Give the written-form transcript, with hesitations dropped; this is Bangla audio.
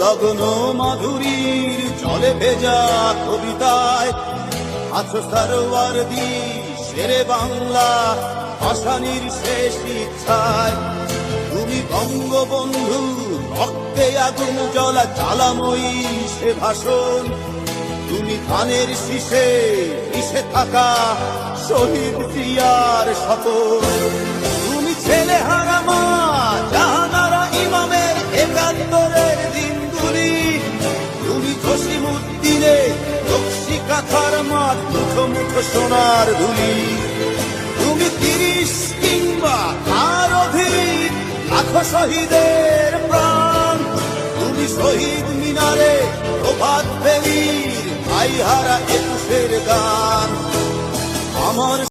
গগন মাধুরীর জলে ভেজা কবিতায় আছো সরওয়ার্দী শেরে বাংলা ভাসানির শেষ ইচ্ছায়। তুমি বঙ্গবন্ধু রক্তে আগুন জ্বলা জ্বালাময়ী সে ভাষণ। তুমি ধানের শীষে মিশে থাকা শহীদ জিয়ার শপথ। তুমি ছেলে হারা মা জাহানারা ইমামের একাত্তরের দিনগুলি। তুমি জসিমউদ্দিনের রক্সি কাঁথার মাঠ মুঠো মুঠো সোনার ধুলি। তুমি ৩০ কিংবা তার অধিক লাখো শহীদের প্রাণ। তুমি শহীদ মিনারে প্রভাত ফেরির ভাই হারা ২১-এর গান। আমার